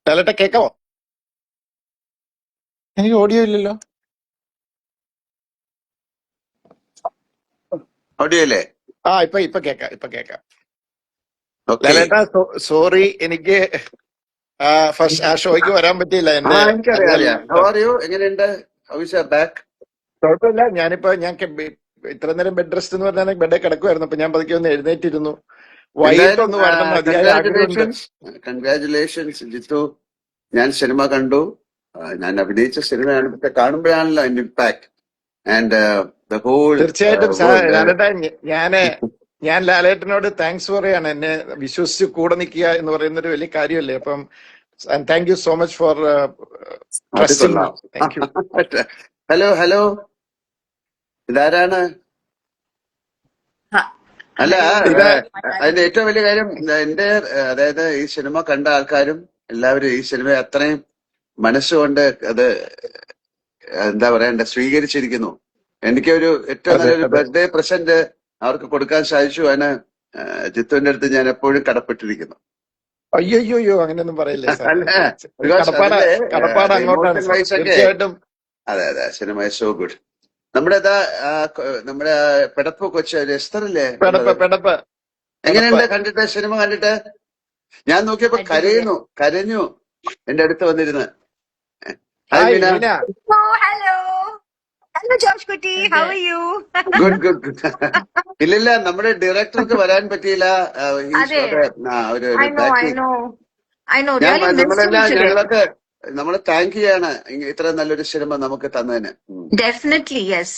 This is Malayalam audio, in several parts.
ലാലേട്ട കേക്കാവോ? എനിക്ക് ഓഡിയോ ഇല്ലല്ലോ. ഓഡിയോ അല്ലേ? ഇപ്പൊ കേക്കാം. ഓക്കെ. ലാലേട്ട സോറി, എനിക്ക് ഫസ്റ്റ് ആ ഷോയ്ക്ക് വരാൻ പറ്റിയില്ല. എന്റെ എനിക്കറിയാം. How are you? എങ്ങനെയുണ്ട്? How is your back? കുഴപ്പമില്ല. ഞാൻ ഇത്ര നേരം ബെഡ് റെസ്റ്റ് എന്ന് പറഞ്ഞാൽ ബെഡേ കിടക്കുമായിരുന്നു. അപ്പൊ ഞാൻ പതുക്കെ ഒന്ന് എഴുന്നേറ്റിരുന്നു. എന്തായാലും വൈകിട്ടൊന്ന് വരണം എന്ന് അതിയായ ആഗ്രഹമുണ്ട്. കൺഗ്രാചുലേഷൻസ് ജിത്തു. ഞാൻ സിനിമ കണ്ടു. ഞാൻ അഭിനയിച്ച സിനിമയാണ്. പക്ഷെ കാണുമ്പോഴാണല്ലോ അതിന്റെ ഇമ്പാക്ട് ആൻഡ് ദ ഹോൾ. തീർച്ചയായിട്ടും ലാലേട്ട, ഞാൻ ലാലേട്ടനോട് താങ്ക്സ് പറയാണ്. എന്നെ വിശ്വസിച്ച് കൂടെ നിൽക്കുക എന്ന് പറയുന്ന ഒരു വലിയ കാര്യമല്ലേ. അപ്പം thank you so much for trusting me. Thank you. Hello, ഇതാരാണ്? അല്ല, അതിന്റെ ഏറ്റവും വലിയ കാര്യം എന്റെ, അതായത് ഈ സിനിമ കണ്ട ആൾക്കാരും എല്ലാവരും ഈ സിനിമ അത്രയും മനസ്സുകൊണ്ട് അത് എന്താ പറയണ്ട സ്വീകരിച്ചിരിക്കുന്നു. എനിക്കൊരു ഏറ്റവും നല്ലൊരു ബർത്ത്ഡേ പ്രസന്റ് അവർക്ക് കൊടുക്കാൻ സാധിച്ചു. അതിന് ജിത്തുവിന്റെ അടുത്ത് ഞാൻ എപ്പോഴും കടപ്പെട്ടിരിക്കുന്നു. അയ്യോ അങ്ങനെയൊന്നും പറയില്ലേ സാർ. കടപ്പാട് അങ്ങോട്ടാണ് തീർച്ചയായിട്ടും. അതെ, സിനിമ സോ ഗുഡ്. നമ്മുടെ പെടപ്പ് കൊച്ചു എസ്തറല്ലേ? പെടപ്പ് എങ്ങനെയുണ്ട് കണ്ടിട്ട്? സിനിമ കണ്ടിട്ട് ഞാൻ നോക്കിയപ്പോ കരഞ്ഞു എന്റെ അടുത്ത് വന്നിരുന്ന്. ഗുഡ്. ഇല്ലില്ല, നമ്മുടെ ഡയറക്ടർക്ക് വരാൻ പറ്റിയില്ല. ഞങ്ങളൊക്കെ നമ്മള് താങ്ക് ചെയ്യാണ് ഇത്ര നല്ലൊരു സിനിമ നമുക്ക് തന്നതിന്. Definitely yes.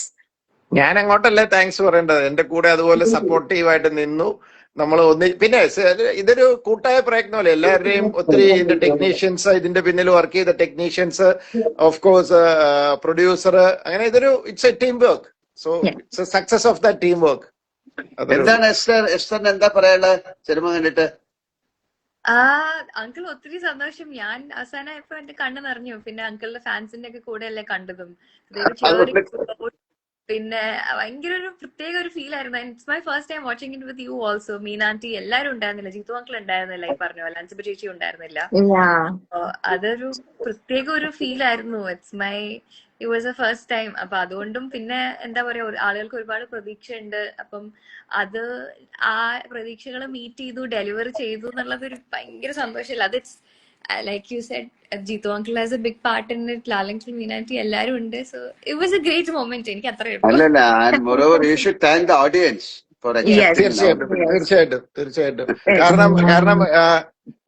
ഞാൻ അങ്ങോട്ടല്ലേ താങ്ക്സ് പറയേണ്ടത്. എന്റെ കൂടെ അതുപോലെ സപ്പോർട്ടീവായിട്ട് നിന്നു. നമ്മൾ പിന്നെ ഇതൊരു കൂട്ടായ പ്രയത്നമല്ലേ. എല്ലാവരുടെയും ഒത്തിരി ഇതിന്റെ ടെക്നീഷ്യൻസ്, ഇതിന്റെ പിന്നിൽ വർക്ക് ചെയ്ത ടെക്നീഷ്യൻസ്, ഓഫ് കോഴ്സ് പ്രൊഡ്യൂസർ, അങ്ങനെ it's A team work. So it's A success of the team work. എന്താണ് എസ്റ്ററിന് എന്താ പറയാനുള്ളത് സിനിമ കണ്ടിട്ട്? അങ്കിൾ ഒത്തിരി സന്തോഷം. ഞാൻ അവസാനമായപ്പോ എന്റെ കണ്ണ് നിറഞ്ഞു. പിന്നെ അങ്കിളിന്റെ ഫാൻസിന്റെ ഒക്കെ കൂടെ അല്ലേ കണ്ടതും. പിന്നെ ഭയങ്കര ഒരു പ്രത്യേക ഒരു ഫീൽ ആയിരുന്നു. It's my first time watching it with you also. മീനാന്റി എല്ലാരും ഉണ്ടായിരുന്നില്ല, ജിത്തു അങ്കിൾ ഉണ്ടായിരുന്നില്ല, ഈ പറഞ്ഞ പോലെ അൻസിബ ചേച്ചി ഉണ്ടായിരുന്നില്ല. അതൊരു പ്രത്യേക ഒരു ഫീൽ ആയിരുന്നു. It was A first time. അപ്പൊ അതുകൊണ്ടും പിന്നെ എന്താ പറയാ, ആളുകൾക്ക് ഒരുപാട് പ്രതീക്ഷയുണ്ട്. അപ്പം അത് ആ പ്രതീക്ഷകൾ മീറ്റ് ചെയ്തു, ഡെലിവർ ചെയ്തു എന്നുള്ളത് ഒരു ഭയങ്കര സന്തോഷമില്ല. അത് like you said, Jitu uncle has a big part in it. Lal uncle, Meenanti, എല്ലാരും ഉണ്ട്. So it was a great moment. എനിക്ക് അത്ര അല്ലല്ല, and moreover you should thank the audience for accepting. തീർച്ചയായിട്ടും. കാരണം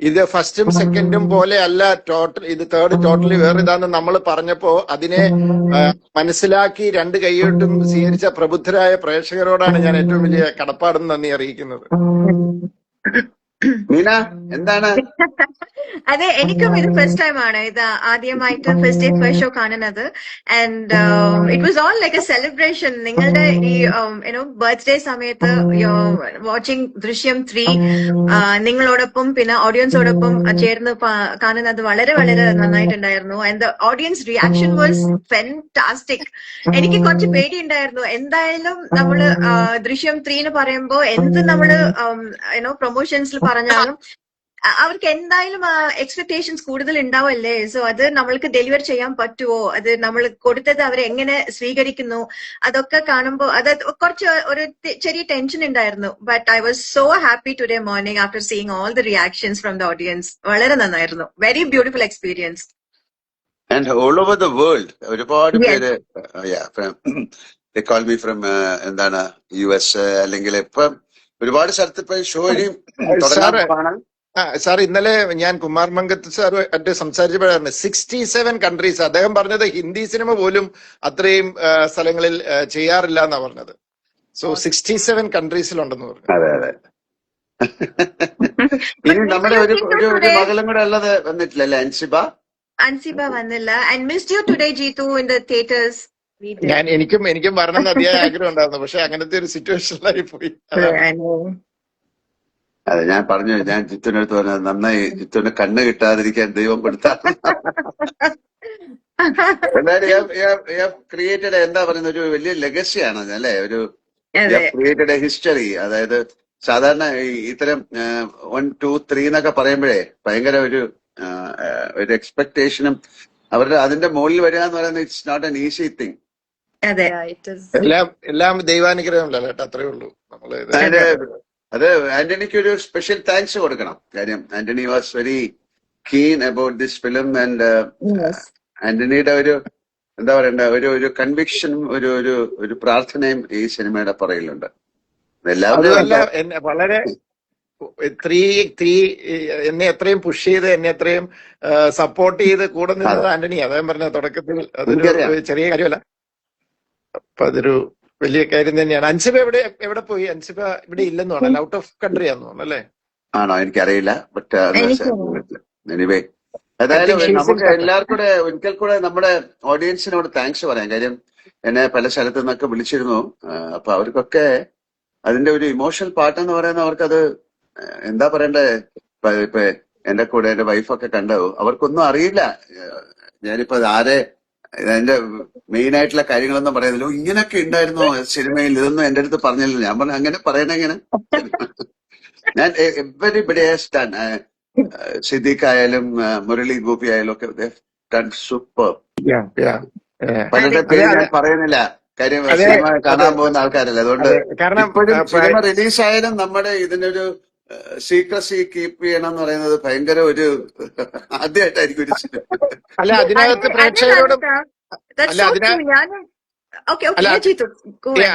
ഇത് ഫസ്റ്റും സെക്കൻഡും പോലെ അല്ല, ഇത് തേർഡ് ടോട്ടലി വേറെ ഇതാന്ന് നമ്മൾ പറഞ്ഞപ്പോ അതിനെ മനസ്സിലാക്കി രണ്ട് കൈയ്യോട്ടും സ്വീകരിച്ച പ്രബുദ്ധരായ പ്രേക്ഷകരോടാണ് ഞാൻ ഏറ്റവും വലിയ കടപ്പാടും നന്ദി അറിയിക്കുന്നത്. മീന, എന്താണ്? അതെ, എനിക്കും ഇത് ഫസ്റ്റ് ടൈം ആണ്. ഇത് ആദ്യമായിട്ട് ഫസ്റ്റ് ഡേ ഫസ്റ്റ് ഷോ കാണുന്നത്. And it was all like A celebration. നിങ്ങളുടെ ഈ ബർത്ത്ഡേ സമയത്ത് വാച്ചിങ് ദൃശ്യം 3 നിങ്ങളോടൊപ്പം പിന്നെ ഓഡിയൻസോടൊപ്പം ചേർന്ന് കാണുന്നത് വളരെ വളരെ നന്നായിട്ടുണ്ടായിരുന്നു. And the audience reaction was fantastic. എനിക്ക് കുറച്ച് പേടിയുണ്ടായിരുന്നു. എന്തായാലും നമ്മള് ദൃശ്യം 3 എന്ന് പറയുമ്പോ എന്ത് നമ്മള് പ്രൊമോഷൻസിൽ പറഞ്ഞാലും അവർക്ക് എന്തായാലും എക്സ്പെക്ടേഷൻസ് കൂടുതൽ ഉണ്ടാവല്ലേ. സോ അത് നമ്മൾക്ക് ഡെലിവർ ചെയ്യാൻ പറ്റുമോ, അത് നമ്മൾ കൊടുത്തത് അവർ എങ്ങനെ സ്വീകരിക്കുന്നു, അതൊക്കെ കാണുമ്പോൾ അത് കുറച്ച് ഒരു ചെറിയ ടെൻഷൻ ഉണ്ടായിരുന്നു. But I was so happy today morning after seeing all the reactions from the audience. വളരെ നന്നായിരുന്നു. Very beautiful experience. And all over the world ഒരുപാട് Yes. പേര് they call me from എന്താണ് US അല്ലെങ്കിൽ ഇപ്പം ഒരുപാട് സ്ഥലത്ത് ഇപ്പൊ ഷോ ഇനിയും തുടങ്ങാൻ സാറ് പോവാണ്. സാർ ഇന്നലെ ഞാൻ കുമാർ മംഗത്ത് സാറുമായിട്ട് സംസാരിച്ചപ്പോഴാണ് 67 കൺട്രീസ്. അദ്ദേഹം പറഞ്ഞത് ഹിന്ദി സിനിമ പോലും അത്രയും സ്ഥലങ്ങളിൽ ചെയ്യാറില്ല എന്നാ പറഞ്ഞത്. സോ 67 കൺട്രീസിലുണ്ടെന്ന് പറഞ്ഞു. അതെ അതെ. ഇനി നമ്മുടെ ഒരു മകളും കൂടെ ഉള്ളത് വന്നിട്ടില്ലല്ലേ, അൻസിബ വന്നില്ല. And missed you today Jeethu in the theatres. എനിക്കും വരണമെന്ന് അതിയായ ആഗ്രഹം ഉണ്ടായിരുന്നു. പക്ഷെ അങ്ങനത്തെ ഒരു സിറ്റുവേഷനിലായി പോയി. അതെ, ഞാൻ പറഞ്ഞു, ഞാൻ ജിത്തുവിനടുത്ത് പറഞ്ഞത് നന്നായി, ജിത്തുവിന് കണ്ണ് കിട്ടാതിരിക്കാൻ ദൈവം കൊടുത്ത. എന്തായാലും ക്രിയേറ്റഡ് എന്താ പറയുന്ന ഒരു വലിയ ലെഗസിയാണ് അല്ലെ, ഒരു ക്രിയേറ്റഡ് എ ഹിസ്റ്ററി. അതായത് സാധാരണ ഇത്തരം 1, 2, 3 എന്നൊക്കെ പറയുമ്പോഴേ ഭയങ്കര ഒരു എക്സ്പെക്ടേഷനും അവരുടെ അതിന്റെ മുകളിൽ വരിക എന്ന് പറയുന്നത് it's not an easy thing. എല്ലാം ദൈവാനുഗ്രഹമല്ലോ കേട്ടോ, അത്രേ ഉള്ളൂ. അത് ആന്റണിക്ക് ഒരു സ്പെഷ്യൽ താങ്ക്സ് കൊടുക്കണം. കാര്യം Antony was very keen about this film. And ആന്റണിയുടെ ഒരു എന്താ പറയണ്ട ഒരു കൺവിക്ഷനും ഒരു പ്രാർത്ഥനയും ഈ സിനിമയുടെ പുറകിലുണ്ട്. എല്ലാവരും വളരെ എന്നെ എത്രയും പുഷ് ചെയ്ത് എന്നെ എത്രയും സപ്പോർട്ട് ചെയ്ത് കൂടെ നിന്നത് ആന്റണി. അദ്ദേഹം പറഞ്ഞ തുടക്കത്തിൽ അതൊരു ചെറിയ കാര്യമല്ല. അപ്പൊ അതൊരു വലിയ കാര്യം തന്നെയാണ്. അൻസിബ എവിടെ പോയി? അൻസിബ ഇവിടെ ഇല്ലെന്ന് തോന്നല്ലേ, ഔട്ട് ഓഫ് കൺട്രി ആന്ന് തോന്നല്ലേ? ആണോ, എനിക്കറിയില്ല. ബട്ട് എനിവേ, ഏതായാലും നമുക്ക് എല്ലാവർക്കും കൂടെ ഒരിക്കൽ കൂടെ നമ്മുടെ ഓഡിയൻസിനോട് താങ്ക്സ് പറയാം. കാര്യം എന്നെ പല സ്ഥലത്തു നിന്നൊക്കെ വിളിച്ചിരുന്നു. അപ്പൊ അവർക്കൊക്കെ അതിന്റെ ഒരു ഇമോഷണൽ പാർട്ട് എന്ന് പറയുന്നത് അവർക്കത് എന്താ പറയണ്ടേ. ഇപ്പൊ എന്റെ കൂടെ എന്റെ വൈഫൊക്കെ കണ്ടു, അവർക്കൊന്നും അറിയില്ല. ഞാനിപ്പോ അതിന്റെ മെയിൻ ആയിട്ടുള്ള കാര്യങ്ങളൊന്നും പറയുന്നില്ല. ഇങ്ങനെയൊക്കെ ഉണ്ടായിരുന്നു സിനിമയിൽ, ഇതൊന്നും എന്റെ അടുത്ത് പറഞ്ഞില്ല. ഞാൻ പറഞ്ഞു അങ്ങനെ പറയണെങ്ങനെ. ഞാൻ എവരിബഡി ഹാസ് ഡൺ. സിദ്ദീഖ് ആയാലും മുരളി ഗോപി ആയാലും ഒക്കെ ഡൺ സൂപ്പർ. പലരുടെ പേര് ഞാൻ പറയുന്നില്ല, കാര്യം സിനിമ കാണാൻ പോകുന്ന ആൾക്കാരല്ല. അതുകൊണ്ട് ഇപ്പോഴും സിനിമ റിലീസായാലും നമ്മുടെ ഇതിനൊരു സീക്രസി കീപ്പ് ചെയ്യണം എന്ന് പറയുന്നത് ഭയങ്കര ഒരു ആദ്യമായിട്ടായിരിക്കും ഒരു സിനിമ. അല്ല, അതിനകത്ത് പ്രേക്ഷകരോടും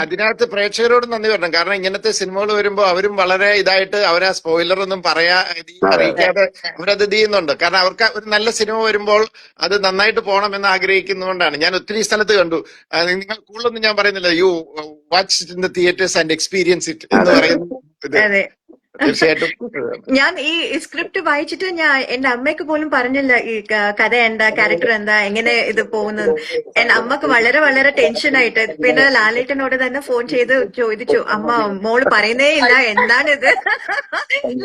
അതിനകത്ത് പ്രേക്ഷകരോട് നന്ദി പറയണം. കാരണം ഇങ്ങനത്തെ സിനിമകൾ വരുമ്പോ അവരും വളരെ ഇതായിട്ട് അവരാ സ്പോയിലർ ഒന്നും അറിയിക്കാതെ അവരത് ചെയ്യുന്നുണ്ട്. കാരണം അവർക്ക് ഒരു നല്ല സിനിമ വരുമ്പോൾ അത് നന്നായിട്ട് പോകണമെന്ന് ആഗ്രഹിക്കുന്നതുകൊണ്ടാണ്. ഞാൻ ഒത്തിരി സ്ഥലത്ത് കണ്ടു. നിങ്ങൾ കൂടുതലൊന്നും ഞാൻ പറയുന്നില്ല, you watch it in the theatres and experience it എന്ന് പറയുന്നത്. തീർച്ചയായിട്ടും ഞാൻ ഈ സ്ക്രിപ്റ്റ് വായിച്ചിട്ട് ഞാൻ എന്റെ അമ്മയ്ക്ക് പോലും പറഞ്ഞില്ല ഈ കഥ എന്താ, ക്യാരക്ടർ എന്താ, എങ്ങനെ ഇത് പോകുന്നത്. എന്റെ അമ്മക്ക് വളരെ വളരെ ടെൻഷനായിട്ട് പിന്നെ ലാലേട്ടനോട് തന്നെ ഫോൺ ചെയ്ത് ചോദിച്ചു, അമ്മ മോള് പറയുന്നേ ഇല്ല, എന്താണിത്.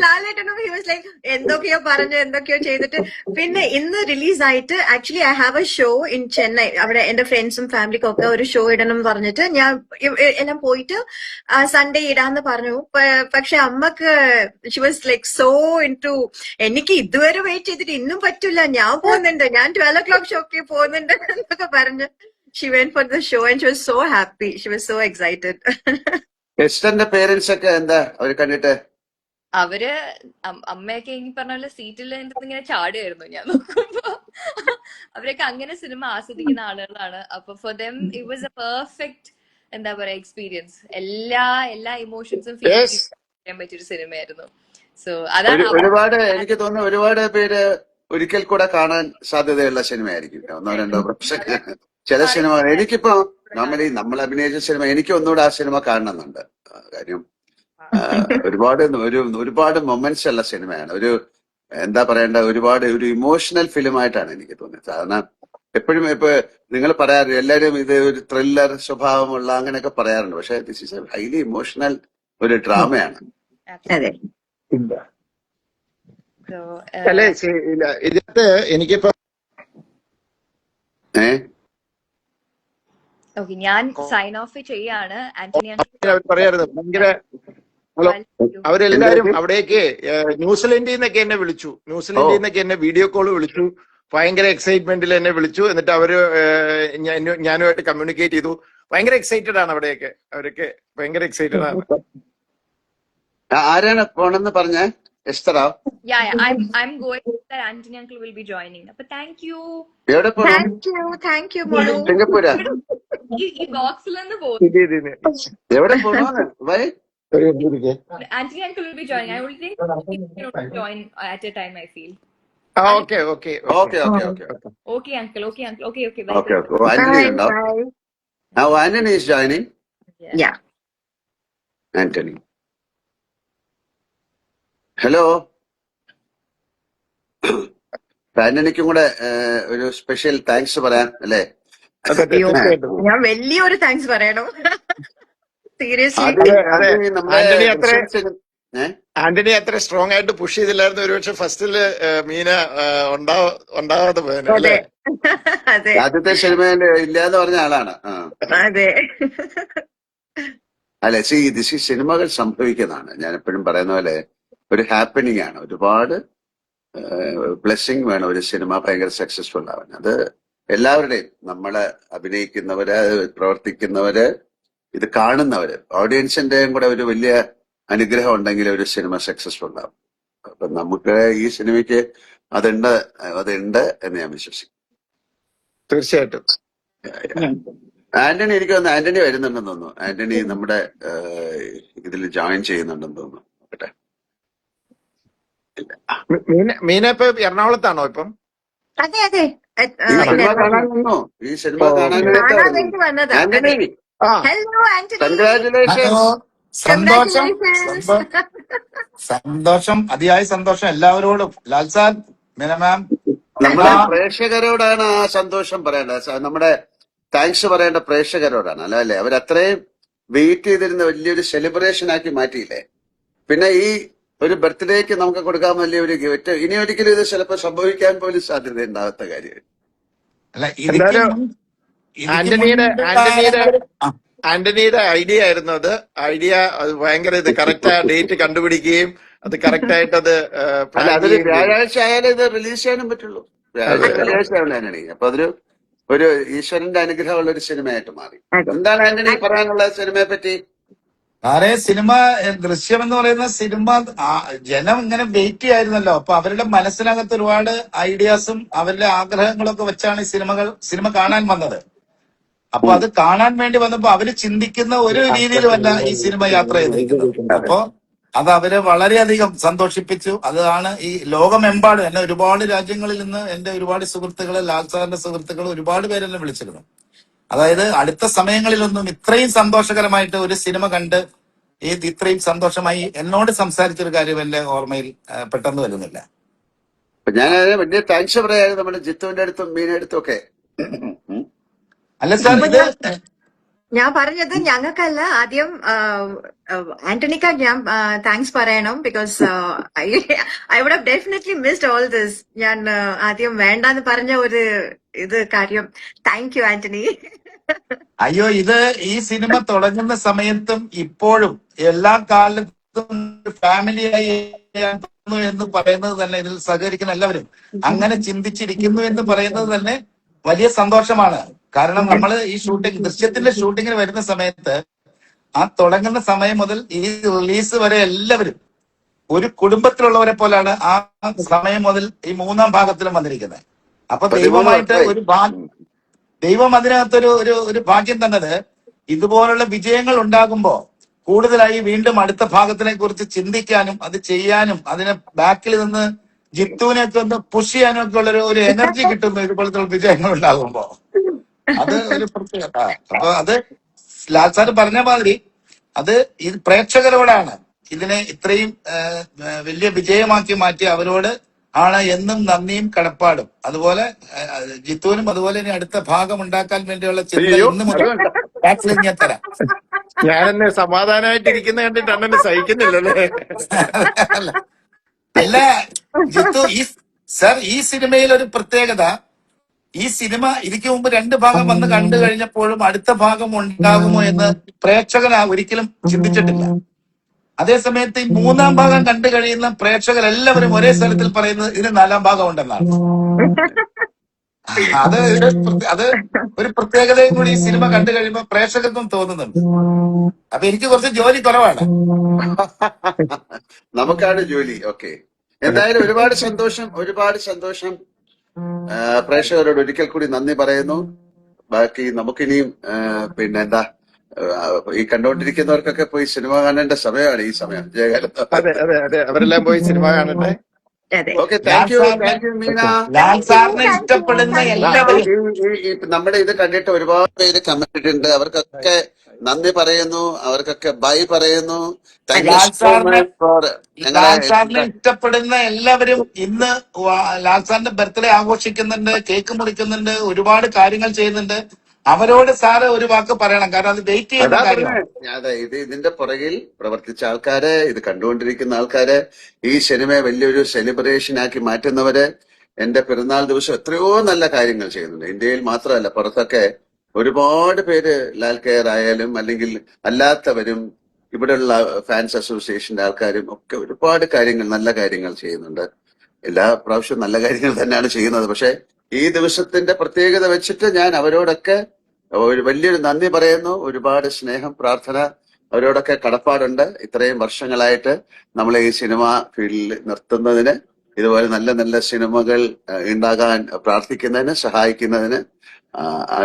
ലാലേട്ടനും ഹി വാസ് ലൈക്ക് എന്തൊക്കെയോ ചെയ്തിട്ട് പിന്നെ ഇന്ന് റിലീസായിട്ട് actually I have a show in Chennai. അവിടെ എന്റെ ഫ്രണ്ട്സും ഫാമിലിക്കും ഒക്കെ ഒരു ഷോ ഇടണം പറഞ്ഞിട്ട് ഞാൻ എല്ലാം പോയിട്ട് സൺഡേ ഇടാന്ന് പറഞ്ഞു. പക്ഷെ അമ്മക്ക് she was like so into എനിക്ക് ഇതുവരെ വെയിറ്റ് ചെയ്തിട്ട് ഇന്നും പറ്റില്ല, ഞാൻ പോകുന്നുണ്ട്, ഞാൻ 12 o'clock ഷോക്ക് പോകുന്നുണ്ട് എന്നൊക്കെ പറഞ്ഞ് she went for the show and she was so happy. She was so excited. എസ്റ്ററിന്റെ പേരൻസ് ഒക്കെ എന്താ അവര് കണ്ടിട്ട്? അവര് അമ്മയൊക്കെ ഈ പറഞ്ഞ പോലെ സീറ്റിൽ ഇങ്ങനെ ചാടുമായിരുന്നു. ഞാൻ നോക്കുമ്പോ അവരൊക്കെ അങ്ങനെ സിനിമ ആസ്വദിക്കുന്ന ആളുകളാണ്. അപ്പൊ for them it was A perfect എന്താ പറയാ എക്സ്പീരിയൻസ്. എല്ലാ ഇമോഷൻസും ഫീൽ ചെയ്യാൻ പറ്റിയൊരു സിനിമയായിരുന്നു. സോ അതാണ് എനിക്ക് തോന്നുന്നു ഒരുപാട് പേര് ഒരിക്കൽ കൂടെ കാണാൻ സാധ്യതയുള്ള സിനിമയായിരിക്കും. 1-2 പ്രാവശ്യം ചില സിനിമ. എനിക്കിപ്പോ നോർമലി നമ്മൾ അഭിനയിച്ച സിനിമ എനിക്ക് ഒന്നുകൂടെ ആ സിനിമ കാണണമെന്നുണ്ട്. കാര്യം ഒരുപാട് മൊമെന്റ്സ് ഉള്ള സിനിമയാണ്. എന്താ പറയണ്ട, ഒരു ഇമോഷണൽ ഫിലിമായിട്ടാണ് എനിക്ക് തോന്നിയത്. സാധാരണ എപ്പോഴും ഇപ്പൊ നിങ്ങൾ പറയാറ് എല്ലാരും ഇത് ഒരു ത്രില്ലർ സ്വഭാവമുള്ള അങ്ങനെയൊക്കെ പറയാറുണ്ട്. പക്ഷെ this is A highly emotional ഒരു ഡ്രാമയാണ്. അല്ലേ? ഇതിനകത്ത് എനിക്കിപ്പോ ഞാൻ സൈൻ ഓഫ് ചെയ്യാണ്. ആന്റണി പറയാറുണ്ട് ഭയങ്കര ഹലോ value. അവരെല്ലാരും എന്താ അവിടേക്ക് ന്യൂസിലൻഡിൽ നിന്നൊക്കെ എന്നെ വിളിച്ചു, ഓ ന്യൂസിലൻഡിൽ നിന്നൊക്കെ എന്നെ വീഡിയോ കോൾ വിളിച്ചു, ഭയങ്കര എക്സൈറ്റ്മെന്റിൽ എന്നെ വിളിച്ചു. എന്നിട്ട് അവര് ഞാനുമായിട്ട് കമ്മ്യൂണിക്കേറ്റ് ചെയ്തു. ഭയങ്കര എക്സൈറ്റഡ് ആണ് അവിടെയൊക്കെ, അവരൊക്കെ ഭയങ്കര എക്സൈറ്റഡ് ആണ്. ആരാണ് പോണെന്ന് പറഞ്ഞേ? എസ്തറോ? Yeah, I'm going. That Anthony uncle will be joining. But thank you. എവിടെ പോണു? താങ്ക് യു മോളു. സിംഗപ്പൂരാ? ഈ ബോക്സിലൊന്ന് പോകും. ഇത് ഇതിന് എവിടെ പോണോന്ന്? Y? Anthony uncle will be joining. I only think he cannot join at a time, I feel. Okay okay okay okay okay Okay, uncle. Okay, uncle. Okay. Bye. Okay okay. Antony ഉണ്ടോ? Antony is joining. Yeah. Antony, hello. ആന്റണിക്കും കൂടെ ഒരു സ്പെഷ്യൽ താങ്ക്സ് പറയാം അല്ലേ? അതെ തീർച്ചയായിട്ടും. ഞാൻ വലിയൊരു താങ്ക്സ് പറയണം. സീരിയസ്ലി. ആദ്യം നമ്മുടെ ആന്റണി അത്ര ഏ? ആന്റണി അത്ര സ്ട്രോങ് ആയിട്ട് പുഷ് ചെയ്തില്ലായിരുന്നു, ഒരുപക്ഷെ ഫസ്റ്റില് മീന ഉണ്ടാവാതെ പോയനെ അതെ അല്ലേ? അതെ ആദ്യത്തെ സിനിമയിൽ ഇല്ലാന്ന് പറഞ്ഞ ആളാണ്. അതെ. അല്ലെ, ദിസ് ഈ സിനിമകൾ സംഭവിക്കുന്നതാണ്. ഞാൻ എപ്പോഴും പറയുന്ന പോലെ ഒരു ഹാപ്പനിങ് ആണ്. ഒരുപാട് ബ്ലെസ്സിങ് വേണം ഒരു സിനിമ ഭയങ്കര സക്സസ്ഫുൾ ആവാൻ. അത് എല്ലാവരുടെയും, നമ്മള് അഭിനയിക്കുന്നവര്, പ്രവർത്തിക്കുന്നവര്, ഇത് കാണുന്നവര്, ഓഡിയൻസിന്റെയും കൂടെ ഒരു വലിയ അനുഗ്രഹം ഉണ്ടെങ്കിൽ ഒരു സിനിമ സക്സസ്ഫുൾ ആവും. അപ്പൊ നമുക്ക് ഈ സിനിമയ്ക്ക് അതുണ്ട് എന്ന് ഞാൻ വിശ്വസിക്കും. തീർച്ചയായിട്ടും. ആന്റണി, എനിക്ക് തോന്നുന്നു ആന്റണി വരുന്നുണ്ടെന്ന് തോന്നുന്നു. ആന്റണി നമ്മുടെ ഇതിൽ ജോയിൻ ചെയ്യുന്നുണ്ടെന്ന് തോന്നുന്നു. നോക്കട്ടെ. മീന ഇപ്പൊ എറണാകുളത്താണോ ഇപ്പം? അതെ അതെ. ഈ സിനിമ കാണാൻ വന്നു. ഈ സിനിമ കാണാനായിട്ട് കാണാൻ വേണ്ടി വന്നതാ. ആന്റണി, ആ ഹലോ ആന്റണി. കൺഗ്രാറ്റുലേഷൻസ്. സന്തോഷം, കൺഗ്രാറ്റുലേഷൻസ്. സന്തോഷം, അതിയായ സന്തോഷം എല്ലാവരോടും. ലാൽ സാർ, മീന മാം, നമ്മുടെ പ്രേക്ഷകരോടാണ് ആ സന്തോഷം പറയേണ്ടത്. നമ്മുടെ താങ്ക്സ് പറയേണ്ട പ്രേക്ഷകരോടാണ്. അല്ലേ, അവരത്രയും വെയിറ്റ് ചെയ്തിരുന്ന വലിയൊരു സെലിബ്രേഷൻ ആക്കി മാറ്റിയില്ലേ. പിന്നെ ഈ ഒരു ബർത്ത്ഡേക്ക് നമുക്ക് കൊടുക്കാൻ വലിയൊരു ഗിഫ്റ്റ് ഇനി ഒരിക്കലും ഇത് ചിലപ്പോൾ സംഭവിക്കാൻ പോലും സാധ്യത ഉണ്ടാകാത്ത കാര്യം. അല്ല ആന്റണിയുടെ ഐഡിയ ആയിരുന്നു അത്. അത് ഭയങ്കര ഇത് കറക്റ്റ് ഡേറ്റ് കണ്ടുപിടിക്കുകയും അത് കറക്റ്റ് ആയിട്ട് അത് അല്ല, അതൊരു വ്യാഴാഴ്ച ആയാലേ ഇത് റിലീസ് ചെയ്യാനും പറ്റുള്ളൂ. വെള്ളിയാഴ്ച ആണ് ആന്റണി. അപ്പൊ ഒരു ഈശ്വരന്റെ അനുഗ്രഹമുള്ള ഒരു സിനിമയായിട്ട് മാറി. എന്താണ് ആന്റണി പറയാനുള്ള സിനിമയെ പറ്റി? സിനിമ ദൃശ്യം എന്ന് പറയുന്ന സിനിമ ജനം ഇങ്ങനെ വെയിറ്റ് ചെയ്യായിരുന്നല്ലോ. അപ്പൊ അവരുടെ മനസ്സിനകത്ത് ഒരുപാട് ഐഡിയാസും അവരുടെ ആഗ്രഹങ്ങളൊക്കെ വെച്ചാണ് ഈ സിനിമ കാണാൻ വന്നത്. അപ്പൊ അത് കാണാൻ വേണ്ടി വന്നപ്പോ അവര് ചിന്തിക്കുന്ന ഒരു രീതിയിലുമല്ല ഈ സിനിമ യാത്ര ചെയ്തിരിക്കുന്നത്. അപ്പൊ അത് അവരെ വളരെയധികം സന്തോഷിപ്പിച്ചു. അതാണ് ഈ ലോകമെമ്പാടും എന്നെ ഒരുപാട് രാജ്യങ്ങളിൽ നിന്ന് എന്റെ ഒരുപാട് സുഹൃത്തുക്കള്, ലാൽ സാറിന്റെ സുഹൃത്തുക്കൾ ഒരുപാട് പേരെന്നെ വിളിച്ചിരുന്നു. അതായത് അടുത്ത സമയങ്ങളിലൊന്നും ഇത്രയും സന്തോഷകരമായിട്ട് ഒരു സിനിമ കണ്ട് ഇത്രയും സന്തോഷമായി എന്നോട് സംസാരിച്ചൊരു കാര്യം എന്റെ ഓർമ്മയിൽ പെട്ടെന്ന് വരുന്നില്ല. ഞാൻ വലിയ താങ്ക്സ് പറയായിരുന്നു നമ്മുടെ ജിത്തുവിന്റെ അടുത്തും മീനയുടെ അടുത്തും ഒക്കെ. അല്ല സാർ, ഇത് ഞാൻ പറഞ്ഞത് ഞങ്ങൾക്കല്ല, ആദ്യം ആന്റണിക്ക ഞാൻ താങ്ക്സ് പറയണം. Because I would have definitely missed all this. ഞാൻ ആദ്യം വേണ്ടാന്ന് പറഞ്ഞ ഒരു കാര്യം. Thank you Antony. അയ്യോ, ഈ സിനിമ തുടങ്ങുന്ന സമയത്തും ഇപ്പോഴും എല്ലാ കാലത്തും ഫാമിലിയായി എന്ന് പറയുന്നത് തന്നെ, ഇതിൽ സഹകരിക്കുന്ന എല്ലാവരും അങ്ങനെ ചിന്തിച്ചിരിക്കുന്നു എന്ന് പറയുന്നത് തന്നെ വലിയ സന്തോഷമാണ്. കാരണം നമ്മൾ ഈ ദൃശ്യത്തിന്റെ ഷൂട്ടിങ്ങിന് വരുന്ന സമയത്ത് ആ തുടങ്ങുന്ന സമയം മുതൽ ഈ റിലീസ് വരെ എല്ലാവരും ഒരു കുടുംബത്തിലുള്ളവരെ പോലാണ് ആ സമയം മുതൽ ഈ മൂന്നാം ഭാഗത്തിലും വന്നിരിക്കുന്നത്. അപ്പൊ ദൈവമായിട്ട് ദൈവം അതിനകത്തൊരു ഒരു ഭാഗ്യം തന്നത്, ഇതുപോലുള്ള വിജയങ്ങൾ ഉണ്ടാകുമ്പോ കൂടുതലായി വീണ്ടും അടുത്ത ഭാഗത്തിനെ കുറിച്ച് ചിന്തിക്കാനും അത് ചെയ്യാനും അതിനെ ബാക്കിൽ നിന്ന് ജിത്തുവിനെയൊക്കെ ഒന്ന് പുഷ് ചെയ്യാനും ഒക്കെ ഉള്ള ഒരു എനർജി കിട്ടുന്നു ഇതുപോലത്തെ വിജയങ്ങൾ ഉണ്ടാകുമ്പോ. അത് ഒരു പ്രത്യേകത. അപ്പൊ അത് ലാൽ സാർ പറഞ്ഞ മാതിരി അത് ഈ പ്രേക്ഷകരോടാണ് ഇതിനെ ഇത്രയും വലിയ വിജയമാക്കി മാറ്റി അവരോട് ആണ് എന്നും നന്ദിയും കടപ്പാടും. അതുപോലെ ജിത്തുവിനും അതുപോലെ ഇനി അടുത്ത ഭാഗം ഉണ്ടാക്കാൻ വേണ്ടിയുള്ള ചിന്ത ഇന്ന് മുതൽ ഞാൻ തരാം. ഞാനെന്നെ സമാധാനമായിട്ടിരിക്കുന്ന കണ്ടിട്ട് അണ്ണന് സഹിക്കുന്നില്ലല്ലേ? അല്ല ജിത്തു, ഈ സിനിമയിൽ ഒരു പ്രത്യേകത, ഈ സിനിമ ഇതിക്ക് മുമ്പ് 2 ഭാഗം വന്ന് കണ്ടു കഴിഞ്ഞപ്പോഴും അടുത്ത ഭാഗം ഉണ്ടാകുമോ എന്ന് പ്രേക്ഷകൻ ഒരിക്കലും ചിന്തിച്ചിട്ടില്ല. അതേസമയത്ത് ഈ 3-ാം ഭാഗം കണ്ടു കഴിയുന്ന പ്രേക്ഷകർ എല്ലാവരും ഒരേ സ്ഥലത്തിൽ പറയുന്നത് ഇതിന് 4-ാം ഭാഗം ഉണ്ടെന്നാണ്. അത് ഒരു പ്രത്യേകതയും കൂടി ഈ സിനിമ കണ്ടു കഴിയുമ്പോൾ പ്രേക്ഷകർക്കും തോന്നുന്നുണ്ട്. അപ്പൊ എനിക്ക് കുറച്ച് ജോലി കുറവാണ്. നമുക്കാണ് ജോലി. ഓക്കെ, എന്തായാലും ഒരുപാട് സന്തോഷം. പ്രേക്ഷകരോട് ഒരിക്കൽ കൂടി നന്ദി പറയുന്നു. ബാക്കി നമുക്കിനിയും പിന്നെന്താ, ഈ കണ്ടുകൊണ്ടിരിക്കുന്നവർക്കൊക്കെ പോയി സിനിമ കാണേണ്ട സമയമാണ് ഈ സമയം. ജയകാലത്ത്. അതെ അതെ അതെ, അവരെല്ലാം പോയി സിനിമ കാണട്ടെ. അതെ. Okay, thank U Meena. Lal സാറിനെ ഇഷ്ടപ്പെടുന്ന എല്ലാവരും നമ്മുടെ ഇത് കണ്ടിട്ട് ഒരുപാട് പേര് കമന്റ് ഇട്ടിട്ടുണ്ട്. അവർക്കൊക്കെ നന്ദി പറയുന്നു, അവർക്കൊക്കെ ബൈ പറയുന്നു. താങ്ക് യു ലാൽ സോ സാറിനെ മച്ച് ഫോർ ലാൽ സാറിനെ ഇഷ്ടപ്പെടുന്ന എല്ലാവരും ഇന്ന് ലാൽ സാറിന്റെ ബർത്ത്ഡേ ആഘോഷിക്കുന്നുണ്ട്, കേക്ക് മുറിക്കുന്നുണ്ട്, ഒരുപാട് കാര്യങ്ങൾ ചെയ്യുന്നുണ്ട്. അവരോട് സാറ് ഒരു വാക്ക് പറയണം, കാരണം അത് വെയിറ്റ് ചെയ്യുന്ന കാര്യമാണ്. അതെ, ഇതിന്റെ പുറകിൽ പ്രവർത്തിച്ച ആൾക്കാര്, ഇത് കണ്ടുകൊണ്ടിരിക്കുന്ന ആൾക്കാര്, ഈ സിനിമയെ വലിയൊരു സെലിബ്രേഷൻ ആക്കി മാറ്റുന്നവര്, എന്റെ പിറന്നാൾ ദിവസം എത്രയോ നല്ല കാര്യങ്ങൾ ചെയ്യുന്നുണ്ട്. ഇന്ത്യയിൽ മാത്രമല്ല, പുറത്തൊക്കെ ഒരുപാട് പേര് ലാൽ കെയർ ആയാലും അല്ലെങ്കിൽ അല്ലാത്തവരും ഇവിടെയുള്ള ഫാൻസ് അസോസിയേഷന്റെ ആൾക്കാരും ഒക്കെ ഒരുപാട് കാര്യങ്ങൾ, നല്ല കാര്യങ്ങൾ ചെയ്യുന്നുണ്ട്. എല്ലാ പ്രാവശ്യവും നല്ല കാര്യങ്ങൾ തന്നെയാണ് ചെയ്യുന്നത്. പക്ഷെ ഈ ദിവസത്തിന്റെ പ്രത്യേകത വെച്ചിട്ട് ഞാൻ അവരോടൊക്കെ ഒരു വലിയൊരു നന്ദി പറയുന്നു. ഒരുപാട് സ്നേഹം, പ്രാർത്ഥന അവരോടൊക്കെ കടപ്പാടുണ്ട്. ഇത്രയും വർഷങ്ങളായിട്ട് നമ്മളെ ഈ സിനിമ ഫീൽഡിൽ നിർത്തുന്നതിന്, ഇതുപോലെ നല്ല നല്ല സിനിമകൾ ഉണ്ടാകാൻ പ്രാർത്ഥിക്കുന്നതിന്, സഹായിക്കുന്നതിന്.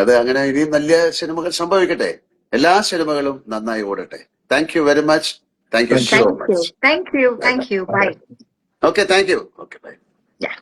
അത് അങ്ങനെ ഇനിയും നല്ല സിനിമകൾ സംഭവിക്കട്ടെ. എല്ലാ സിനിമകളും നന്നായി ഓടട്ടെ. Thank you very much. Thank you so much. Thank you. Bye. Okay, thank you. Okay, bye. Yeah.